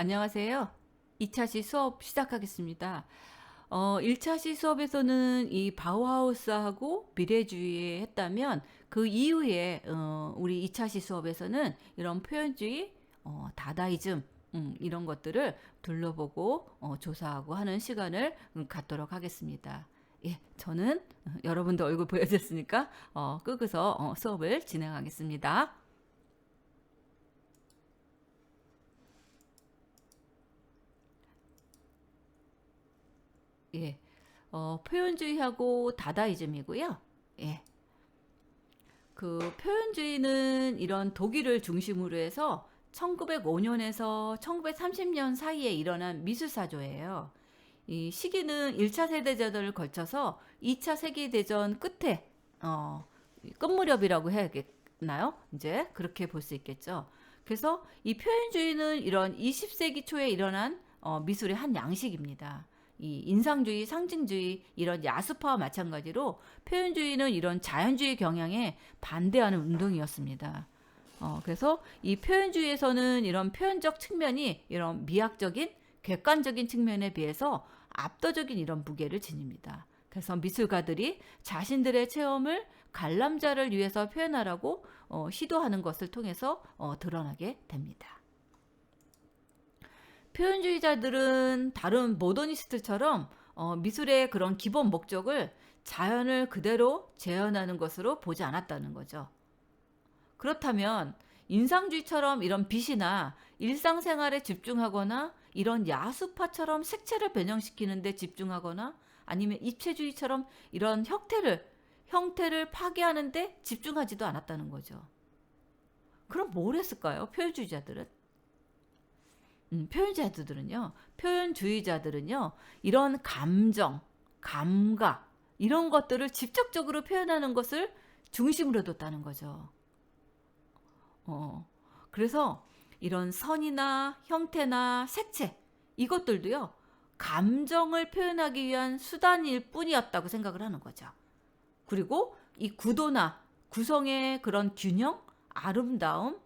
안녕하세요. 2차 시 수업 시작하겠습니다. 1차 시 수업에서는 이 바우하우스하고 미래주의 했다면 그 이후에 우리 2차 시 수업에서는 이런 표현주의, 다다이즘 이런 것들을 둘러보고 조사하고 하는 시간을 갖도록 하겠습니다. 예, 저는 여러분도 얼굴 보여줬으니까 끄고서 수업을 진행하겠습니다. 예, 표현주의하고 다다이즘이고요. 예, 그 표현주의는 이런 독일을 중심으로 해서 1905년에서 1930년 사이에 일어난 미술사조예요. 이 시기는 1차 세계대전을 걸쳐서 2차 세계대전 끝에 끝 무렵이라고 해야겠나요? 이제 그렇게 볼 수 있겠죠. 그래서 이 표현주의는 이런 20세기 초에 일어난 미술의 한 양식입니다. 이 인상주의, 상징주의 이런 야수파와 마찬가지로 표현주의는 이런 자연주의 경향에 반대하는 운동이었습니다. 그래서 이 표현주의에서는 이런 표현적 측면이 이런 미학적인 객관적인 측면에 비해서 압도적인 이런 무게를 지닙니다. 그래서 미술가들이 자신들의 체험을 관람자를 위해서 표현하라고 시도하는 것을 통해서 드러나게 됩니다. 표현주의자들은 다른 모더니스트처럼 미술의 그런 기본 목적을 자연을 그대로 재현하는 것으로 보지 않았다는 거죠. 그렇다면 인상주의처럼 이런 빛이나 일상생활에 집중하거나 이런 야수파처럼 색채를 변형시키는 데 집중하거나 아니면 입체주의처럼 이런 형태를 파괴하는 데 집중하지도 않았다는 거죠. 그럼 뭘 했을까요? 표현주의자들은요, 이런 감정, 감각, 이런 것들을 직접적으로 표현하는 것을 중심으로 뒀다는 거죠. 어, 그래서 이런 선이나 형태나 색채, 이것들도요, 감정을 표현하기 위한 수단일 뿐이었다고 생각을 하는 거죠. 그리고 이 구도나 구성의 그런 균형, 아름다움,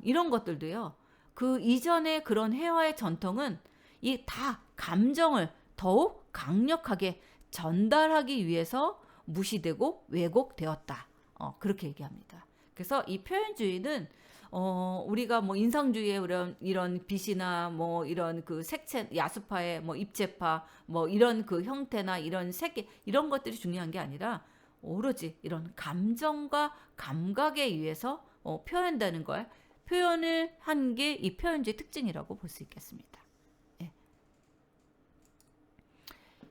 이런 것들도요, 그 이전의 그런 회화의 전통은 이 다 감정을 더욱 강력하게 전달하기 위해서 무시되고 왜곡되었다. 그렇게 얘기합니다. 그래서 이 표현주의는 우리가 뭐 인상주의의 이런 빛이나 뭐 이런 그 색채 야수파의 뭐 입체파 뭐 이런 그 형태나 이런 색 이런 것들이 중요한 게 아니라 오로지 이런 감정과 감각에 의해서 표현되는 걸 표현을 한 게 이 표현주의 특징이라고 볼 수 있겠습니다. 예.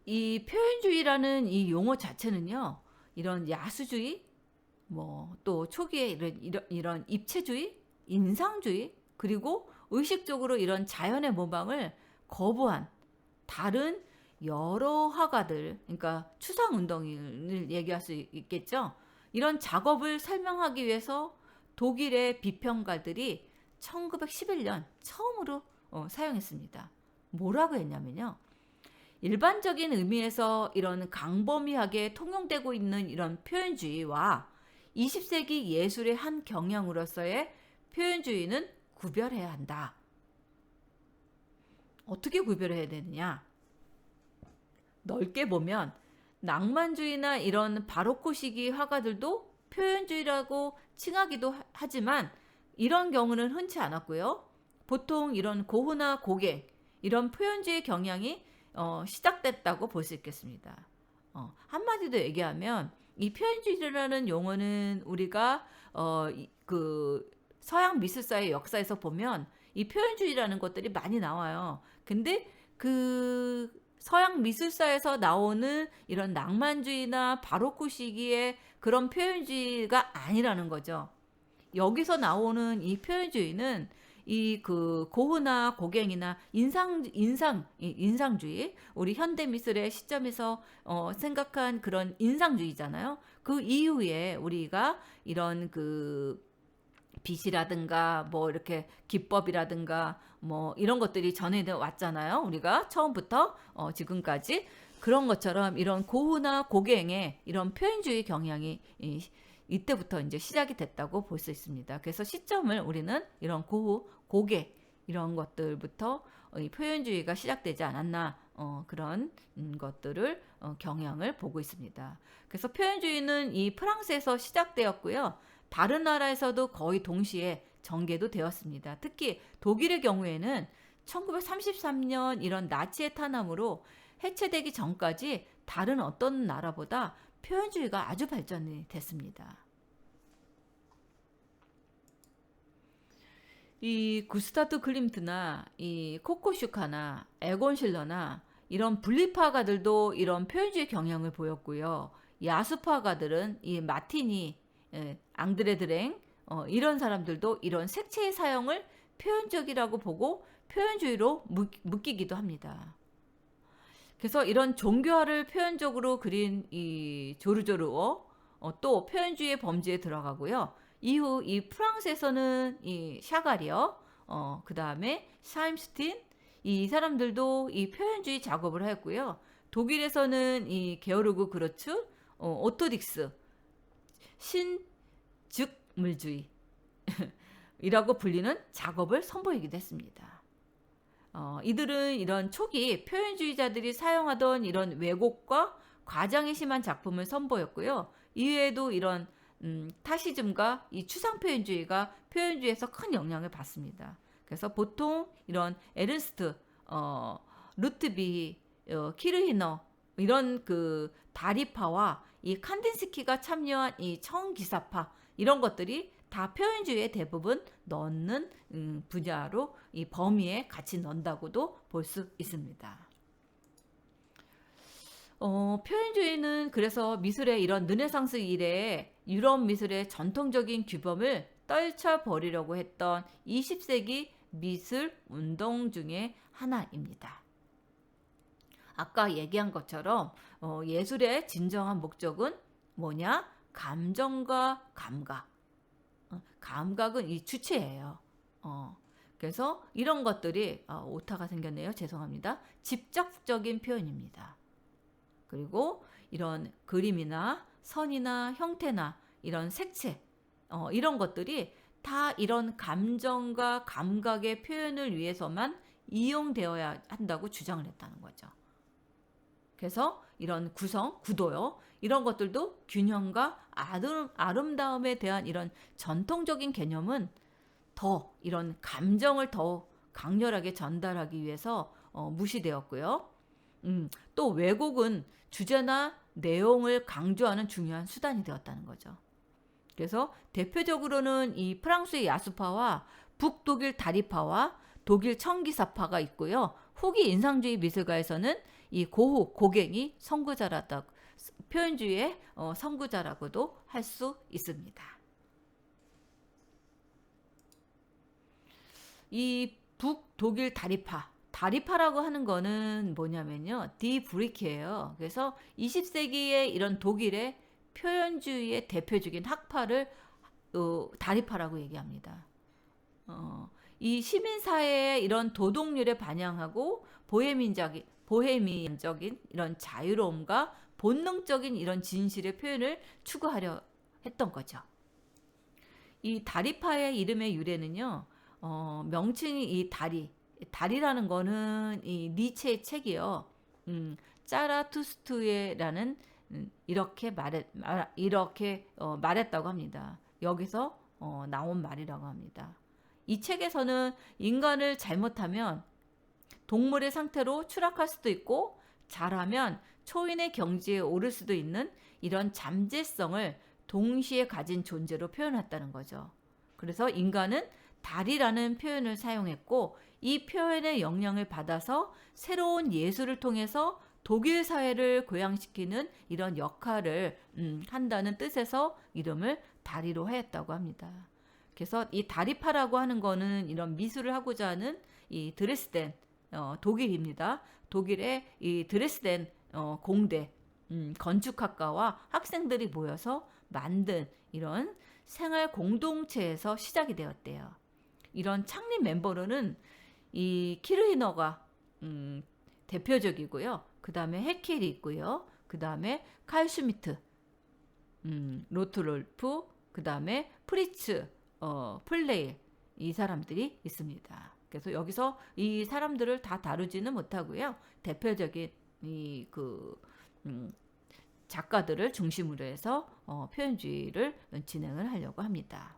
이 표현주의라는 이 용어 자체는요, 이런 야수주의, 뭐 또 초기에 이런 입체주의, 인상주의, 그리고 의식적으로 이런 자연의 모방을 거부한 다른 여러 화가들, 그러니까 추상 운동을 얘기할 수 있겠죠. 이런 작업을 설명하기 위해서 독일의 비평가들이 1911년 처음으로 사용했습니다. 뭐라고 했냐면요. 일반적인 의미에서 이런 강범위하게 통용되고 있는 이런 표현주의와 20세기 예술의 한 경향으로서의 표현주의는 구별해야 한다. 어떻게 구별해야 되느냐? 넓게 보면 낭만주의나 이런 바로코 시기 화가들도 표현주의라고 칭하기도 하지만 이런 경우는 흔치 않았고요. 보통 이런 고흐나 고갱 이런 표현주의 경향이 시작됐다고 볼 수 있겠습니다. 한마디로 얘기하면 이 표현주의라는 용어는 우리가 그 서양 미술사의 역사에서 보면 이 표현주의라는 것들이 많이 나와요. 근데 그 서양 미술사에서 나오는 이런 낭만주의나 바로크 시기의 그런 표현주의가 아니라는 거죠. 여기서 나오는 이 표현주의는 이 그 고흐나 고갱이나 인상주의, 우리 현대 미술의 시점에서 생각한 그런 인상주의잖아요. 그 이후에 우리가 이런 그 빛이라든가 뭐 이렇게 기법이라든가 뭐 이런 것들이 전해 왔잖아요. 우리가 처음부터 지금까지 그런 것처럼 이런 고흐나 고갱의 이런 표현주의 경향이 이때부터 이제 시작이 됐다고 볼 수 있습니다. 그래서 시점을 우리는 이런 고흐, 고갱 이런 것들부터 이 표현주의가 시작되지 않았나 그런 것들을 경향을 보고 있습니다. 그래서 표현주의는 이 프랑스에서 시작되었고요. 다른 나라에서도 거의 동시에 전개도 되었습니다. 특히 독일의 경우에는 1933년 이런 나치의 탄압으로 해체되기 전까지 다른 어떤 나라보다 표현주의가 아주 발전이 됐습니다. 이 구스타트 클림트나 이 코코 슈카나 에곤 실러나 이런 분리파가들도 이런 표현주의 경향을 보였고요. 야수파가들은 이 마티니, 앙드레 드랭 이런 사람들도 이런 색채의 사용을 표현적이라고 보고 표현주의로 묶이기도 합니다. 그래서 이런 종교화를 표현적으로 그린 이 조르조르어 또 표현주의의 범주에 들어가고요. 이후 이 프랑스에서는 이 샤가리어, 그 다음에 샤임스틴 이 사람들도 이 표현주의 작업을 하였고요. 독일에서는 이 게오르그 그로츠, 오토딕스, 신즉물주의 이라고 불리는 작업을 선보이기도 했습니다. 이들은 이런 초기 표현주의자들이 사용하던 이런 왜곡과 과장이 심한 작품을 선보였고요. 이외에도 이런 타시즘과 이 추상표현주의가 표현주의에서 큰 영향을 받습니다. 그래서 보통 이런 에른스트, 루트비, 키르히너 이런 그 다리파와 이 칸딘스키가 참여한 이 청기사파 이런 것들이 다 표현주의에 대부분 넣는 분야로 이 범위에 같이 넣는다고도 볼 수 있습니다. 표현주의는 그래서 미술의 이런 르네상스 이래에 유럽 미술의 전통적인 규범을 떨쳐버리려고 했던 20세기 미술 운동 중에 하나입니다. 아까 얘기한 것처럼 예술의 진정한 목적은 뭐냐? 감정과 감각. 감각은 이 주체예요. 그래서 이런 것들이 오타가 생겼네요. 죄송합니다. 직접적인 표현입니다. 그리고 이런 그림이나 선이나 형태나 이런 색채 이런 것들이 다 이런 감정과 감각의 표현을 위해서만 이용되어야 한다고 주장을 했다는 거죠. 그래서 이런 구성, 구도요. 이런 것들도 균형과 아름다움에 대한 이런 전통적인 개념은 더 이런 감정을 더 강렬하게 전달하기 위해서 무시되었고요. 또 왜곡은 주제나 내용을 강조하는 중요한 수단이 되었다는 거죠. 그래서 대표적으로는 이 프랑스의 야수파와 북독일 다리파와 독일 청기사파가 있고요. 후기 인상주의 미술가에서는 이 고흐, 고갱이 선구자라다 표현주의의 선구자라고도 할 수 있습니다. 이 북독일 다리파라고 하는 거는 뭐냐면요. 디브리키예요. 그래서 20세기의 이런 독일의 표현주의의 대표적인 학파를 다리파라고 얘기합니다. 이 시민사회의 이런 도덕률에 반영하고 보헤미안적인 이런 자유로움과 본능적인 이런 진실의 표현을 추구하려 했던 거죠. 이 다리파의 이름의 유래는요. 명칭이 이 다리라는 거는 이 니체의 책이요. 짜라투스트에라는 이렇게 말했다고 합니다. 여기서 나온 말이라고 합니다. 이 책에서는 인간을 잘못하면 동물의 상태로 추락할 수도 있고 잘하면 초인의 경지에 오를 수도 있는 이런 잠재성을 동시에 가진 존재로 표현했다는 거죠. 그래서 인간은 다리라는 표현을 사용했고 이 표현의 영향을 받아서 새로운 예술을 통해서 독일 사회를 고양시키는 이런 역할을 한다는 뜻에서 이름을 다리로 하였다고 합니다. 그래서 이 다리파라고 하는 거는 이런 미술을 하고자 하는 이 드레스덴 독일입니다. 독일의 이 드레스덴 공대 건축학과와 학생들이 모여서 만든 이런 생활 공동체에서 시작이 되었대요. 이런 창립 멤버로는 이 키르히너가 대표적이고요. 그 다음에 헤켈이 있고요. 그 다음에 칼 슈미트, 로트롤프, 그 다음에 프리츠, 플레일 이 사람들이 있습니다. 그래서 여기서 이 사람들을 다 다루지는 못하고요. 대표적인 음, 작가들을 중심으로 해서 표현주의를 진행을 하려고 합니다.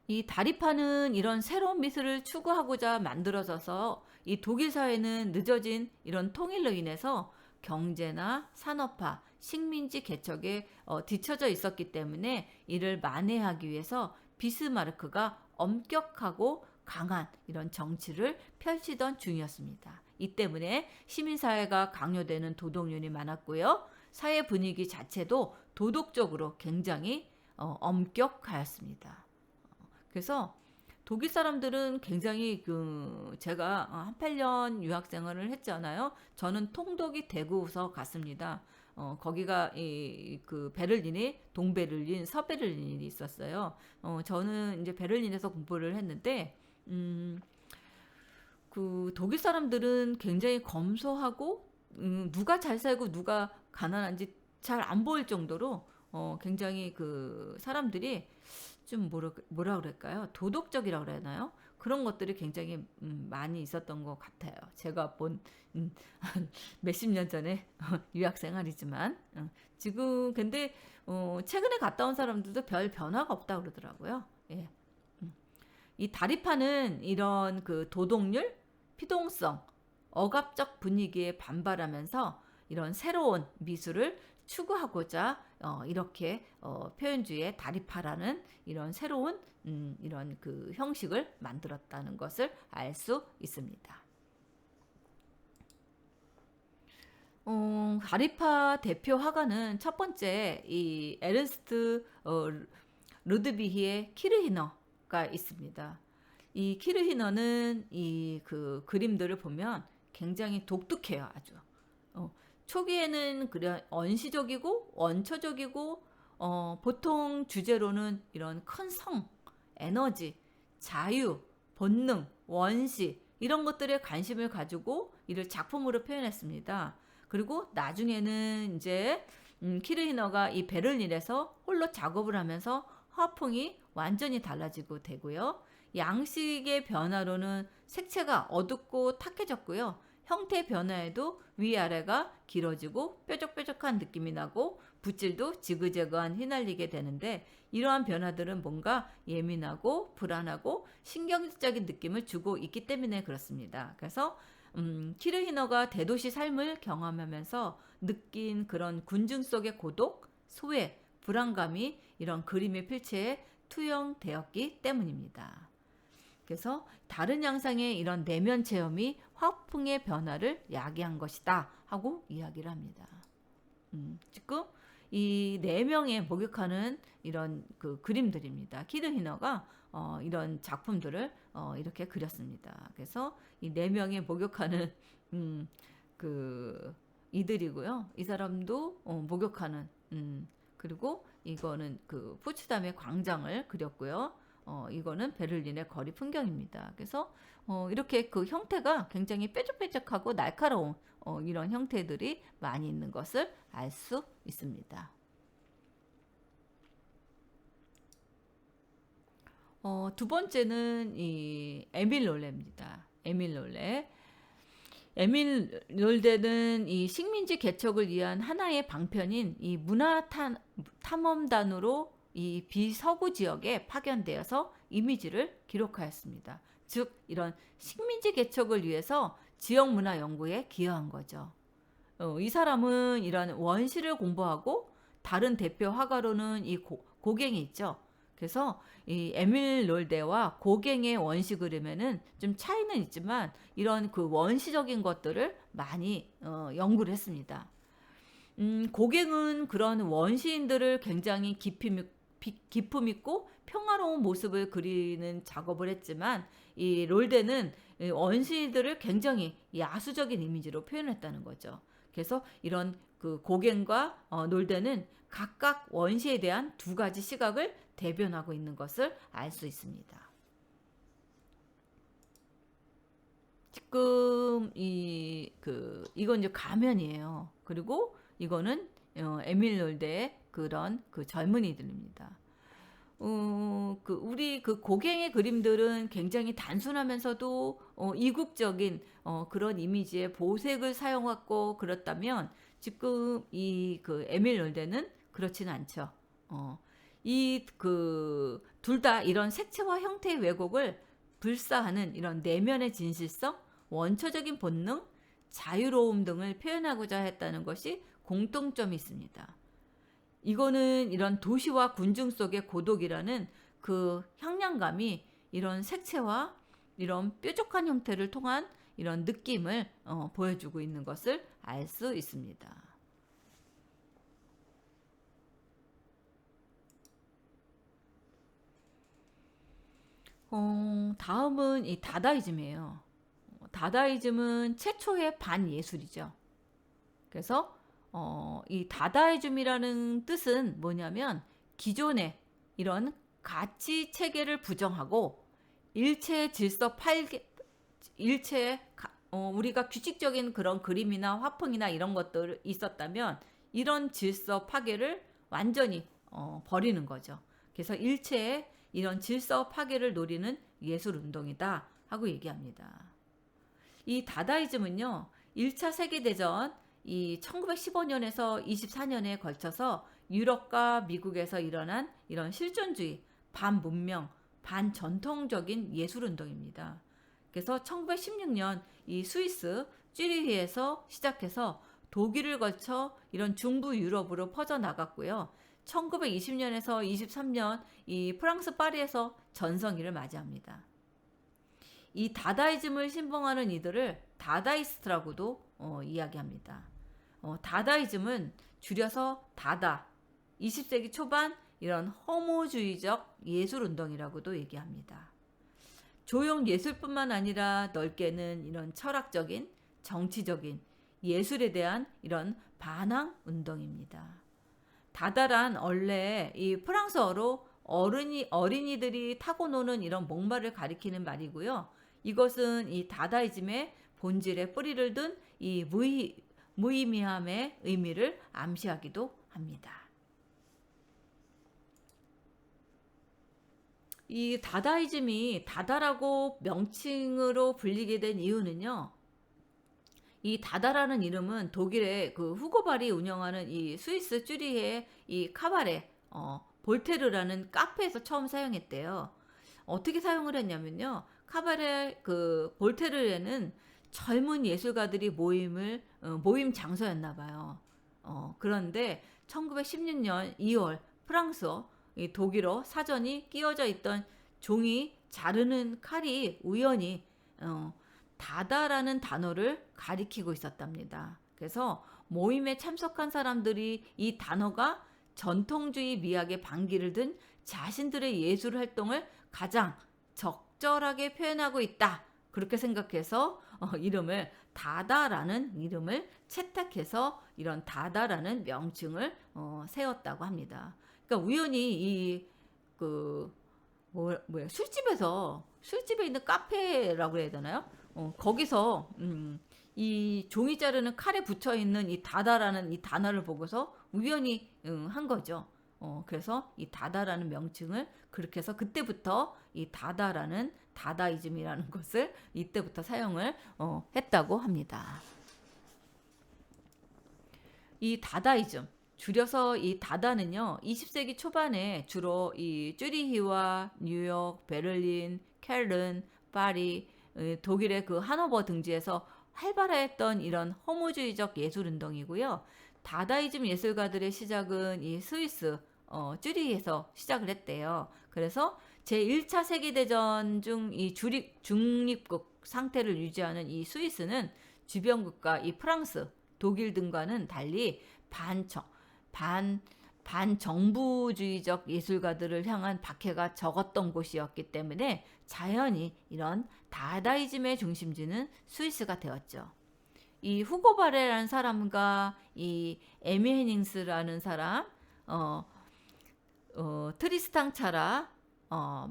이 다리파는 이런 새로운 미술을 추구하고자 만들어져서 이 독일 사회는 늦어진 이런 통일로 인해서 경제나 산업화, 식민지 개척에 뒤처져 있었기 때문에 이를 만회하기 위해서 비스마르크가 엄격하고 강한 이런 정치를 펼치던 중이었습니다. 이 때문에 시민사회가 강요되는 도덕률이 많았고요. 사회 분위기 자체도 도덕적으로 굉장히 엄격하였습니다. 그래서 독일 사람들은 굉장히 제가 한 8년 유학 생활을 했잖아요. 저는 통독이 대구서 갔습니다. 거기가 베를린이 동베를린, 서베를린이 있었어요. 저는 이제 베를린에서 공부를 했는데 그 독일 사람들은 굉장히 검소하고 누가 잘 살고 누가 가난한지 잘 안 보일 정도로 굉장히 그 사람들이 좀 뭐라 그럴까요? 도덕적이라고 그래야 하나요? 그런 것들이 굉장히 많이 있었던 것 같아요. 제가 본 몇십 년 전에 유학 생활이지만 지금 근데 최근에 갔다 온 사람들도 별 변화가 없다 그러더라고요. 예. 이 다리파는 이런 그 도덕률, 피동성, 억압적 분위기에 반발하면서 이런 새로운 미술을 추구하고자 이렇게 표현주의의 다리파라는 이런 새로운 이런 그 형식을 만들었다는 것을 알 수 있습니다. 다리파 대표 화가는 첫 번째 이 에른스트 루드비히의 키르히너가 있습니다. 이 키르히너는 이 그 그림들을 보면 굉장히 독특해요, 아주. 초기에는 그래 언시적이고 원초적이고 보통 주제로는 이런 큰 성, 에너지, 자유, 본능, 원시 이런 것들에 관심을 가지고 이를 작품으로 표현했습니다. 그리고 나중에는 이제 키르히너가 이 베를린에서 홀로 작업을 하면서 화풍이 완전히 달라지고 되고요. 양식의 변화로는 색채가 어둡고 탁해졌고요. 형태 변화에도 위아래가 길어지고 뾰족뾰족한 느낌이 나고 붓질도 지그재그한 휘날리게 되는데 이러한 변화들은 뭔가 예민하고 불안하고 신경질적인 느낌을 주고 있기 때문에 그렇습니다. 그래서 키르히너가 대도시 삶을 경험하면서 느낀 그런 군중 속의 고독, 소외, 불안감이 이런 그림의 필체에 투영되었기 때문입니다. 그래서 다른 양상의 이런 내면 체험이 화풍의 변화를 야기한 것이다 하고 이야기를 합니다. 지금 이 네 명에 목욕하는 이런 그 그림들입니다. 키르히너가 이런 작품들을 이렇게 그렸습니다. 그래서 이 네 명에 목욕하는 그 이들이고요. 이 사람도 목욕하는 그리고 이거는 그 포츠담의 광장을 그렸고요. 이거는 베를린의 거리 풍경입니다. 그래서 이렇게 그 형태가 굉장히 뾰족뾰족하고 날카로운 이런 형태들이 많이 있는 것을 알 수 있습니다. 두 번째는 이 에밀 롤레입니다. 에밀 롤레. 에밀 롤레는 이 식민지 개척을 위한 하나의 방편인 이 문화 탐험단으로 이 비서구 지역에 파견되어서 이미지를 기록하였습니다. 즉 이런 식민지 개척을 위해서 지역 문화 연구에 기여한 거죠. 이 사람은 이런 원시를 공부하고 다른 대표 화가로는 이 고갱이 있죠. 그래서 이 에밀 롤데와 고갱의 원시 그림에는 좀 차이는 있지만 이런 그 원시적인 것들을 많이 연구를 했습니다. 고갱은 그런 원시인들을 굉장히 기품 있고 평화로운 모습을 그리는 작업을 했지만 이 롤데는 원시인들을 굉장히 야수적인 이미지로 표현했다는 거죠. 그래서 이런 그 고갱과 롤데는 각각 원시에 대한 두 가지 시각을 대변하고 있는 것을 알 수 있습니다. 지금 이건 이제 가면이에요. 그리고 이거는 에밀 롤데의 그런 그 젊은이들입니다. 우리 그 고갱의 그림들은 굉장히 단순하면서도 이국적인 그런 이미지의 보색을 사용하고 그렇다면 지금 이 그 에밀 롤데는 그렇지는 않죠. 이 그 둘 다 이런 색채와 형태의 왜곡을 불사하는 이런 내면의 진실성, 원초적인 본능, 자유로움 등을 표현하고자 했다는 것이 공통점이 있습니다. 이거는 이런 도시와 군중 속의 고독이라는 그 향량감이 이런 색채와 이런 뾰족한 형태를 통한 이런 느낌을 보여주고 있는 것을 알 수 있습니다. 다음은 이 다다이즘이에요. 다다이즘은 최초의 반예술이죠. 그래서 이 다다이즘이라는 뜻은 뭐냐면 기존의 이런 가치 체계를 부정하고 일체의 질서 파괴, 일체의 우리가 규칙적인 그런 그림이나 화풍이나 이런 것들 있었다면 이런 질서 파괴를 완전히 버리는 거죠. 그래서 일체의 이런 질서 파괴를 노리는 예술 운동이다 하고 얘기합니다. 이 다다이즘은요, 1차 세계대전 이 1915년에서 24년에 걸쳐서 유럽과 미국에서 일어난 이런 실존주의, 반문명, 반전통적인 예술 운동입니다. 그래서 1916년 이 스위스 쭈리히에서 시작해서 독일을 거쳐 이런 중부 유럽으로 퍼져나갔고요. 1920년에서 23년 이 프랑스 파리에서 전성기를 맞이합니다. 이 다다이즘을 신봉하는 이들을 다다이스트라고도 이야기합니다. 다다이즘은 줄여서 다다, 20세기 초반 이런 허무주의적 예술운동이라고도 얘기합니다. 조형 예술뿐만 아니라 넓게는 이런 철학적인, 정치적인 예술에 대한 이런 반항 운동입니다. 다다란 원래 이 프랑스어로 어린이들이 타고 노는 이런 목마를 가리키는 말이고요. 이것은 이 다다이즘의 본질에 뿌리를 둔 이 무의미함의 의미를 암시하기도 합니다. 이 다다이즘이 다다라고 명칭으로 불리게 된 이유는요. 이 다다라는 이름은 독일의 그 후고발이 운영하는 이 스위스 쭈리히의 이 카바레 볼테르라는 카페에서 처음 사용했대요. 어떻게 사용을 했냐면요. 카바레 그 볼테르에는 젊은 예술가들이 모임 장소였나 봐요. 그런데 1916년 2월 프랑스어, 이 독일어 사전이 끼워져 있던 종이 자르는 칼이 우연히 다다라는 단어를 가리키고 있었답니다. 그래서 모임에 참석한 사람들이 이 단어가 전통주의 미학의 반기를 든 자신들의 예술 활동을 가장 적절하게 표현하고 있다. 그렇게 생각해서 이름을 다다라는 이름을 채택해서 이런 다다라는 명칭을 세웠다고 합니다. 그러니까 우연히 이그 뭐야 술집에 있는 카페라고 해야 되나요? 거기서 이 종이 자르는 칼에 붙여 있는 이 다다라는 이 단어를 보고서 우연히 한 거죠. 그래서 이 다다라는 명칭을 그렇게 해서 그때부터 이 다다라는 다다이즘이라는 것을 이때부터 사용을 했다고 합니다. 이 다다이즘 줄여서 이 다다는요 20세기 초반에 주로 이 쭈리히와 뉴욕, 베를린, 켈른, 파리, 독일의 그 하노버 등지에서 활발했던 이런 허무주의적 예술 운동이고요. 다다이즘 예술가들의 시작은 이 스위스 쭈리히에서 시작을 했대요. 그래서 제1차 세계대전 중 이 중립국 상태를 유지하는 이 스위스는 주변국가 이 프랑스, 독일 등과는 달리 반청, 반, 반정부주의적 예술가들을 향한 박해가 적었던 곳이었기 때문에 자연히 이런 다다이즘의 중심지는 스위스가 되었죠. 이 후고 바레라는 사람과 이 에미 헤닝스라는 사람, 트리스탕 차라,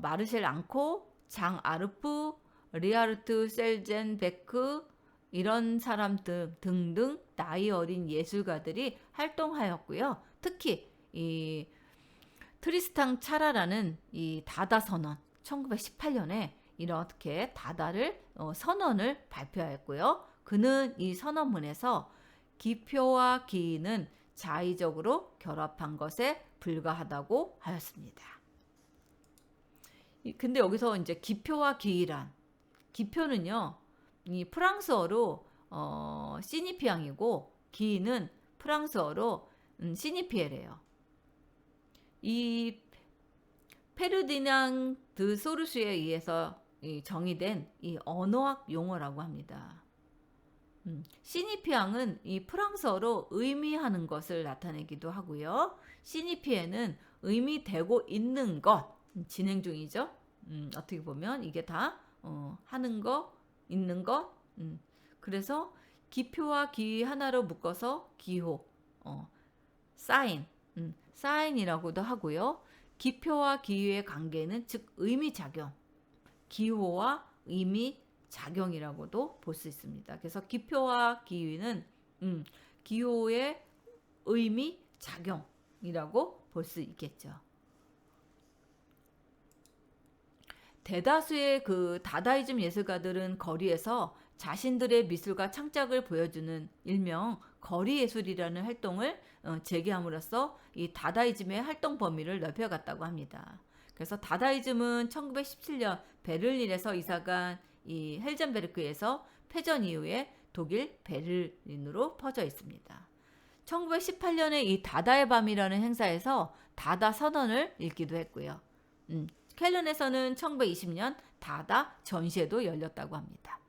마르셀 앙코, 장 아르프, 리하르트 셀젠베크 이런 사람들 등등 나이 어린 예술가들이 활동하였고요. 특히 이 트리스탕 차라라는 이 다다 선언 1918년에 이렇게 다다를 선언을 발표하였고요. 그는 이 선언문에서 기표와 기인은 자의적으로 결합한 것에 불과하다고 하였습니다. 근데 여기서 이제 기표와 기이란, 기표는요 이 프랑스어로 시니피앙이고 기인은 프랑스어로 시니피에래요. 이 페르디낭 드 소르슈에 의해서 정의된 이 언어학 용어라고 합니다. 시니피앙은 이 프랑스어로 의미하는 것을 나타내기도 하고요. 시니피에는 의미되고 있는 것, 진행 중이죠. 어떻게 보면 이게 다 하는 거, 있는 것. 그래서 기표와 기 하나로 묶어서 기호, 사인, 사인이라고도 하고요. 기표와 기호의 관계는 즉 의미작용, 기호와 의미작용이라고도 볼 수 있습니다. 그래서 기표와 기호는 기호의 의미작용이라고 볼 수 있겠죠. 대다수의 그 다다이즘 예술가들은 거리에서 자신들의 미술과 창작을 보여주는 일명 거리 예술이라는 활동을 재개함으로써 이 다다이즘의 활동 범위를 넓혀갔다고 합니다. 그래서 다다이즘은 1917년 베를린에서 이사간 이 헬젠베르크에서 패전 이후에 독일 베를린으로 퍼져 있습니다. 1918년에 이 다다의 밤이라는 행사에서 다다 선언을 읽기도 했고요. 켈른에서는 1920년 다다 전시회도 열렸다고 합니다.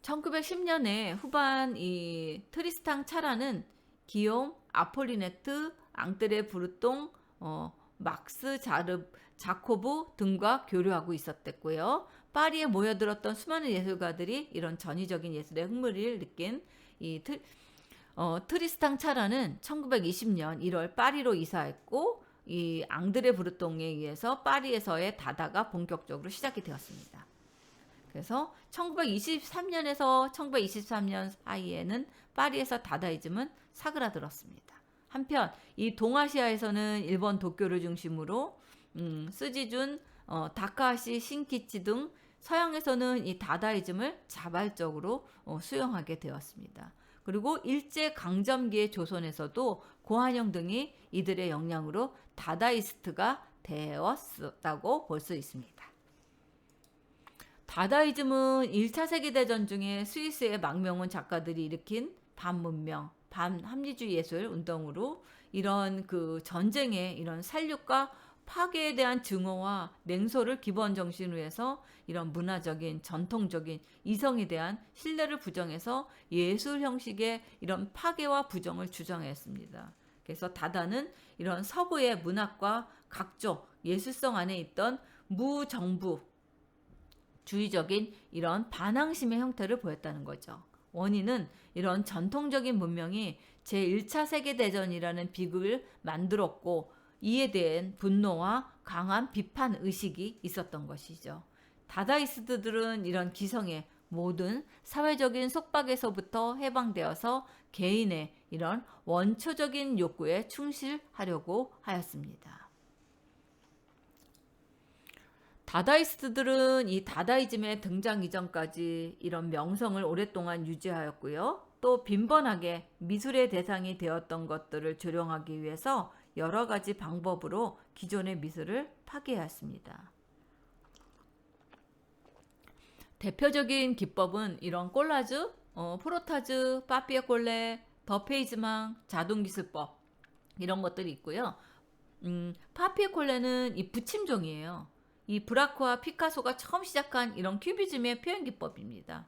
1910년에 후반 이 트리스탕 차라는 기욤, 아폴리네트, 앙드레 브루똥, 막스 자코브 등과 교류하고 있었댔고요. 파리에 모여들었던 수많은 예술가들이 이런 전위적인 예술의 흥미를 느낀 이 트리스탕 차라는 1920년 1월 파리로 이사했고 이 앙드레 브루똥에 의해서 파리에서의 다다가 본격적으로 시작이 되었습니다. 그래서 1923년에서 1923년 사이에는 파리에서 다다이즘은 사그라들었습니다. 한편 이 동아시아에서는 일본 도쿄를 중심으로 스지준, 다카하시 신키치 등 서양에서는 이 다다이즘을 자발적으로 수용하게 되었습니다. 그리고 일제강점기의 조선에서도 고한영 등이 이들의 영향으로 다다이스트가 되었다고 볼 수 있습니다. 다다이즘은 1차 세계대전 중에 스위스의 망명원 작가들이 일으킨 반문명, 반합리주의 예술 운동으로 이런 그 전쟁의 이런 살육과 파괴에 대한 증오와 냉소를 기본 정신으로 해서 이런 문화적인 전통적인 이성에 대한 신뢰를 부정해서 예술 형식의 이런 파괴와 부정을 주장했습니다. 그래서 다다는 이런 서구의 문학과 각종 예술성 안에 있던 무정부주의적인 이런 반항심의 형태를 보였다는 거죠. 원인은 이런 전통적인 문명이 제1차 세계대전이라는 비극을 만들었고 이에 대한 분노와 강한 비판 의식이 있었던 것이죠. 다다이스트들은 이런 기성의 모든 사회적인 속박에서부터 해방되어서 개인의 이런 원초적인 욕구에 충실하려고 하였습니다. 다다이스트들은 이 다다이즘의 등장 이전까지 이런 명성을 오랫동안 유지하였고요. 또 빈번하게 미술의 대상이 되었던 것들을 조령하기 위해서 여러 가지 방법으로 기존의 미술을 파괴했습니다. 대표적인 기법은 이런 콜라주, 프로타즈, 파피에 콜레, 더 페이지망, 자동기술법 이런 것들이 있고요. 파피에 콜레는 이 붙임종이에요. 이 브라크와 피카소가 처음 시작한 이런 큐비즘의 표현 기법입니다.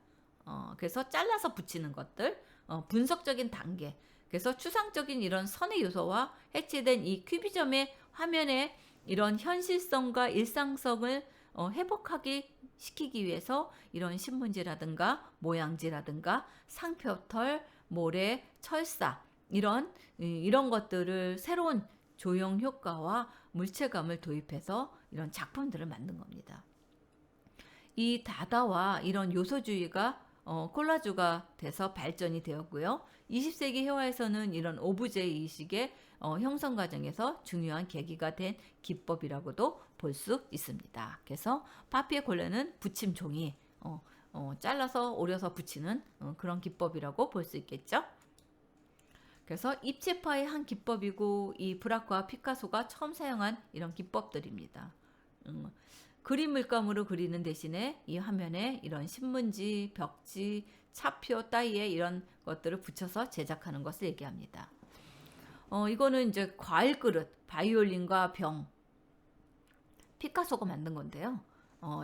그래서 잘라서 붙이는 것들, 분석적인 단계, 그래서 추상적인 이런 선의 요소와 해체된 이 큐비즘의 화면의 이런 현실성과 일상성을 회복하기 시키기 위해서 이런 신문지라든가 모양지라든가 상표털, 모래, 철사 이런 것들을 새로운 조형 효과와 물체감을 도입해서 이런 작품들을 만든 겁니다. 이 다다와 이런 요소주의가 콜라주가 돼서 발전이 되었고요. 20세기 회화에서는 이런 오브제 의식의 형성 과정에서 중요한 계기가 된 기법이라고도 볼 수 있습니다. 그래서 파피에콜레는 붙임 종이 잘라서 오려서 붙이는 그런 기법이라고 볼 수 있겠죠. 그래서 입체파의 한 기법이고 이 브라크와 피카소가 처음 사용한 이런 기법들입니다. 그림 물감으로 그리는 대신에 이 화면에 이런 신문지, 벽지, 차표 따위에 이런 것들을 붙여서 제작하는 것을 얘기합니다. 이거는 이제 과일 그릇, 바이올린과 병, 피카소가 만든 건데요.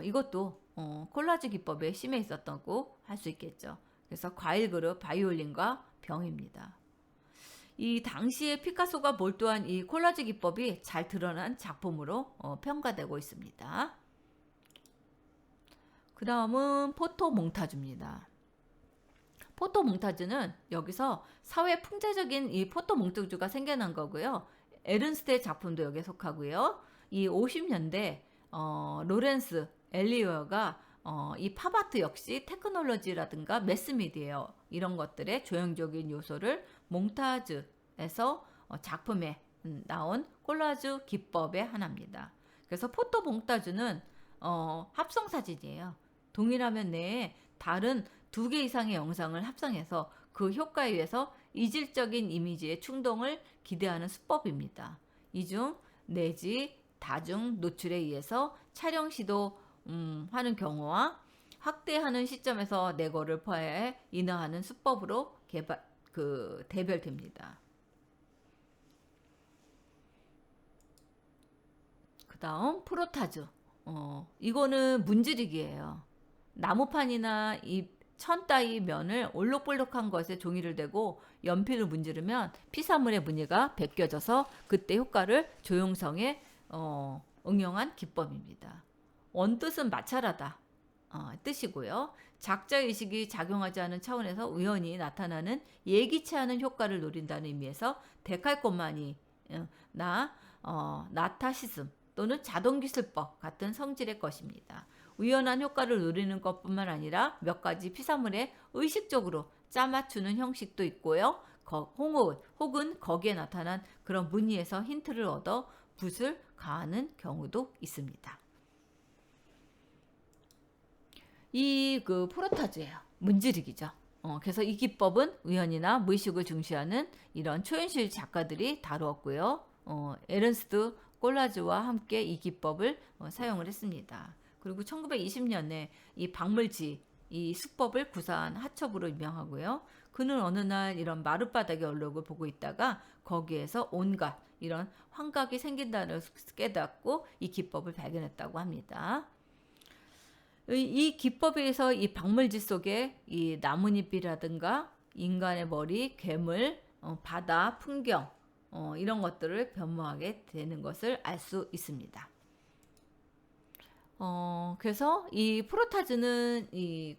이것도 콜라주 기법에 심해 있었다고 할 수 있겠죠. 그래서 과일 그릇, 바이올린과 병입니다. 이 당시에 피카소가 몰두한 이 콜라주 기법이 잘 드러난 작품으로 평가되고 있습니다. 그 다음은 포토몽타주입니다. 포토몽타주는 여기서 사회 풍자적인 이 포토몽타주가 생겨난 거고요. 에른스트의 작품도 여기에 속하고요. 이 50년대 로렌스 엘리어가 이 팝아트 역시 테크놀로지라든가 매스미디어 이런 것들의 조형적인 요소를 몽타주에서 작품에 나온 콜라주 기법의 하나입니다. 그래서 포토몽타주는 합성사진이에요. 동일 화면 내에 다른 2개 이상의 영상을 합성해서 그 효과에 의해서 이질적인 이미지의 충동을 기대하는 수법입니다. 이중 내지 다중 노출에 의해서 촬영 시도 하는 경우와 확대하는 시점에서 내거를 포함해 인화하는 수법으로 대별됩니다. 그 다음 프로타주. 이거는 문지르기예요. 나무판이나 이 천 따위 면을 올록볼록한 것에 종이를 대고 연필을 문지르면 피사물의 무늬가 벗겨져서 그때 효과를 조형성에 응용한 기법입니다. 원뜻은 마찰하다 뜻이고요. 작자의식이 작용하지 않은 차원에서 우연히 나타나는 예기치 않은 효과를 노린다는 의미에서 데칼코마니 나타시즘 또는 자동기술법 같은 성질의 것입니다. 우연한 효과를 노리는 것뿐만 아니라 몇 가지 피사물에 의식적으로 짜맞추는 형식도 있고요. 혹은 거기에 나타난 그런 무늬에서 힌트를 얻어 붓을 가하는 경우도 있습니다. 이 프로타주예요. 문지르기죠. 그래서 이 기법은 우연이나 무의식을 중시하는 이런 초현실 작가들이 다루었고요. 에른스트 콜라주와 함께 이 기법을 사용을 했습니다. 그리고 1920년에 이 박물지 이 수법을 구사한 하첩으로 유명하고요. 그는 어느 날 이런 마룻바닥의 얼룩을 보고 있다가 거기에서 온갖 이런 환각이 생긴다는 것을 깨닫고 이 기법을 발견했다고 합니다. 이 기법에서 이 박물지 속에 이 나뭇잎이라든가 인간의 머리, 괴물, 바다, 풍경 이런 것들을 변모하게 되는 것을 알 수 있습니다. 그래서 이 프로타주는 이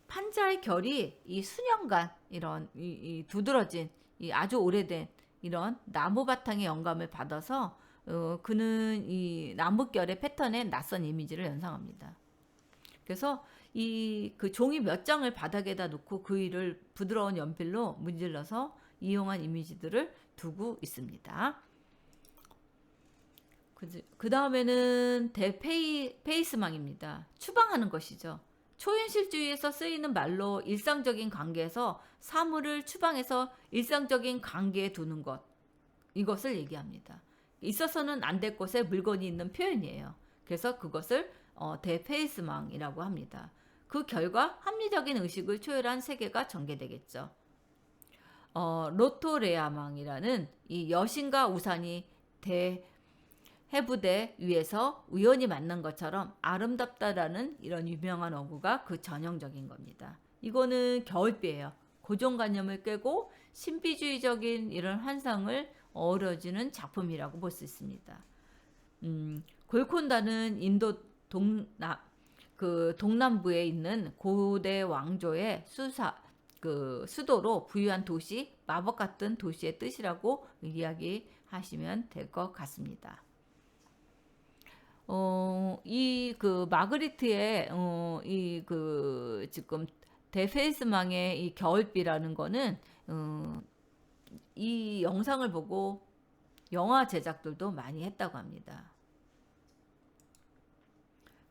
판자의 결이 이 수년간 이런 이 두드러진 이 아주 오래된 이런 나무 바탕의 영감을 받아서 그는 이 나뭇결의 패턴의 낯선 이미지를 연상합니다. 그래서 이 종이 몇 장을 바닥에다 놓고 그 위를 부드러운 연필로 문질러서 이용한 이미지들을 두고 있습니다. 그 다음에는 대페이스망입니다. 추방하는 것이죠. 초현실주의에서 쓰이는 말로 일상적인 관계에서 사물을 추방해서 일상적인 관계에 두는 것, 이것을 얘기합니다. 있어서는 안 될 곳에 물건이 있는 표현이에요. 그래서 그것을 대페이스망이라고 합니다. 그 결과 합리적인 의식을 초월한 세계가 전개되겠죠. 로토레아망이라는 이 여신과 우산이 해부대 위에서 우연히 만난 것처럼 아름답다라는 이런 유명한 어구가 그 전형적인 겁니다. 이거는 겨울비예요. 고정관념을 깨고 신비주의적인 이런 환상을 어우러지는 작품이라고 볼 수 있습니다. 골콘다는 인도 동남부에 있는 고대 왕조의 수도로 부유한 도시, 마법 같은 도시의 뜻이라고 이야기하시면 될 것 같습니다. 이 마그리트의 지금 대페이스망의 이 겨울비라는 거는 이 영상을 보고 영화 제작들도 많이 했다고 합니다.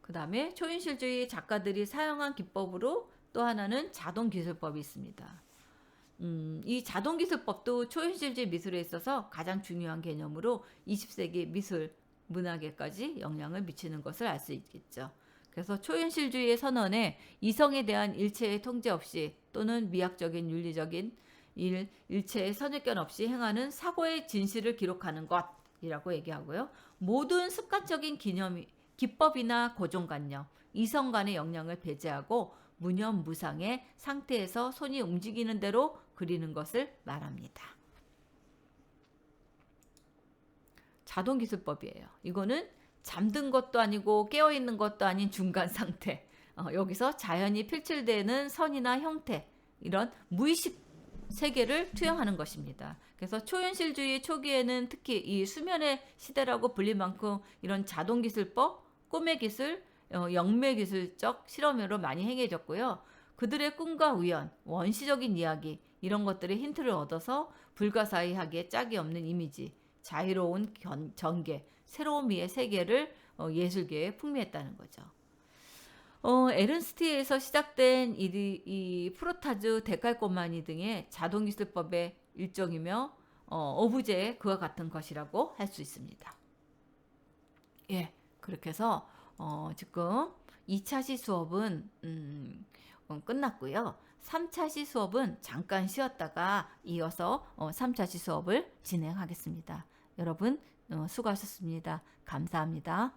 그 다음에 초인실주의 작가들이 사용한 기법으로 또 하나는 자동기술법이 있습니다. 이 자동기술법도 초현실주의 미술에 있어서 가장 중요한 개념으로 20세기 미술, 문화계까지 영향을 미치는 것을 알 수 있겠죠. 그래서 초현실주의의 선언에 이성에 대한 일체의 통제 없이 또는 미학적인 윤리적인 일체의 선입견 없이 행하는 사고의 진실을 기록하는 것이라고 얘기하고요. 모든 습관적인 기법이나 고정관념, 이성 간의 영향을 배제하고 무념무상의 상태에서 손이 움직이는 대로 그리는 것을 말합니다. 자동기술법이에요. 이거는 잠든 것도 아니고 깨어있는 것도 아닌 중간 상태. 여기서 자연히 필출되는 선이나 형태, 이런 무의식 세계를 투영하는 것입니다. 그래서 초현실주의 초기에는 특히 이 수면의 시대라고 불릴 만큼 이런 자동기술법, 꿈의 기술, 영매기술적 실험으로 많이 행해졌고요. 그들의 꿈과 우연, 원시적인 이야기 이런 것들의 힌트를 얻어서 불가사의하기에 짝이 없는 이미지, 자유로운 전개, 새로운 미의 세계를 예술계에 풍미했다는 거죠. 에른스트에서 시작된 이 프로타즈, 데칼코마니 등의 자동기술법의 일종이며 어부제의 그와 같은 것이라고 할 수 있습니다. 예, 그렇게 해서 지금 2차 시 수업은 끝났고요. 3차 시 수업은 잠깐 쉬었다가 이어서 3차 시 수업을 진행하겠습니다. 여러분 수고하셨습니다. 감사합니다.